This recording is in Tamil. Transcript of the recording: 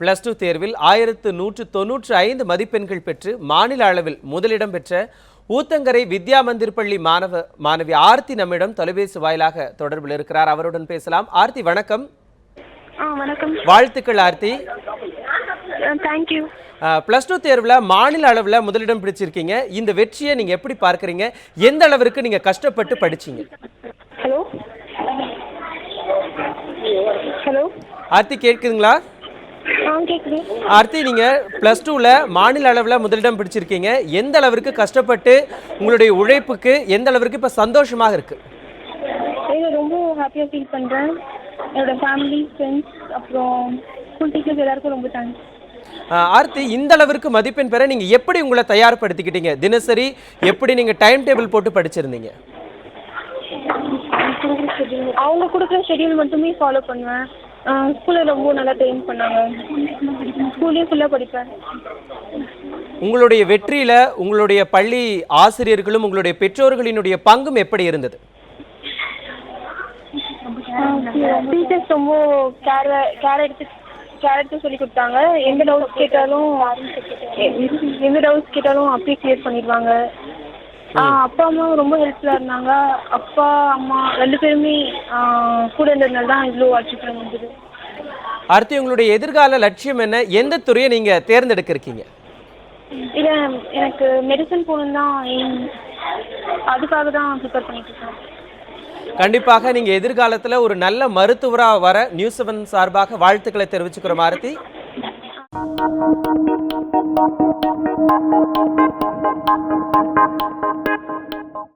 +2 தேர்வில் 1195 மதிப்பெண்கள் பெற்று மாநில அளவில் முதலிடம் பெற்ற ஊத்தங்கரை வித்யா மந்திர் பள்ளி மாணவி ஆர்த்தி நம்மிடம் தொலைபேசி வாயிலாக தொடர்பில் இருக்கிறார். அவருடன் பேசலாம். ஆர்த்தி வணக்கம். வணக்கம். வாழ்த்துக்கள் ஆர்த்தி. Thank you. +2 தேர்வில் மாநில அளவில் முதலிடம் பிடிச்சிருக்கீங்க. இந்த வெற்றியை நீங்க எப்படி பார்க்கறீங்க? எந்த அளவிற்கு நீங்க கஷ்டப்பட்டு படிச்சீங்க? ஹலோ ஹலோ ஆர்த்தி கேட்குதுங்களா? கேக்குது. ஆர்த்தி, நீங்க +2ல மாநில அளவில் முதலிடம் பிடிச்சிருக்கீங்க. எந்த அளவிற்கு கஷ்டப்பட்டு உங்களுடைய உழைப்புக்கு எந்த அளவிற்கு இப்ப சந்தோஷமாக இருக்கு? ரொம்ப ஹாப்பியா ஃபீல் பண்றேன். என்னோட ஃபேமிலி, ஃப்ரெண்ட்ஸ், அப்புறம் ஸ்கூல் டீச்சர்ஸ் எல்லாருக்கும் ரொம்ப தேங்க்ஸ். ஆர்த்தி, இந்த அளவிற்கு மதிப்பெண் பெற நீங்க எப்படி உங்களை தயார்படுத்திக்கிட்டீங்க? தினசரி எப்படி நீங்க டைம் டேபிள் போட்டு படிச்சிருந்தீங்க? அவங்க கொடுக்குற ஷெட்யூல் மட்டுமே ஃபாலோ பண்ணுவேன். ஸ்கூலில் ரொம்ப நல்லா ட்ரெயின் பண்ணாங்க. ஸ்கூல்லேயும் ஃபுல்லாக படிப்பேன். உங்களுடைய வெற்றியில உங்களுடைய பள்ளி ஆசிரியர்களும் உங்களுடைய பெற்றோர்களினுடைய பங்கும் எப்படி இருந்தது? டீச்சர்ஸ் ரொம்ப கேர் எடுத்து சொல்லி கொடுத்தாங்க. எந்த டவுட்ஸ் கேட்டாலும் அப்படியே கிளியர் பண்ணிடுவாங்க. அப்பா அம்மாவும் ரொம்ப ஹெல்ப்ஃபுல்லாக இருந்தாங்க. அப்பா அம்மா 2 பேருமே கூட இருந்ததுனால தான் இவ்வளோ அச்சீவ் பண்ண முடியுது. ஆர்த்தி, உங்களுடைய எதிர்கால லட்சியம் என்ன? எந்த துறையை நீங்க தேர்ந்தெடுக்க இருக்கீங்க? இல்லை, எனக்கு மெடிசன் போகணும் தான் எய்ம். அதுக்காக தான் ப்ரிப்பேர் பண்ணிட்டு இருக்கேன். கண்டிப்பாக நீங்க எதிர்காலத்துல ஒரு நல்ல மருத்துவராக வர நியூஸ்7 சார்பாக வாழ்த்துக்களை தெரிவிச்சுக்கிறோம் ஆர்த்தி.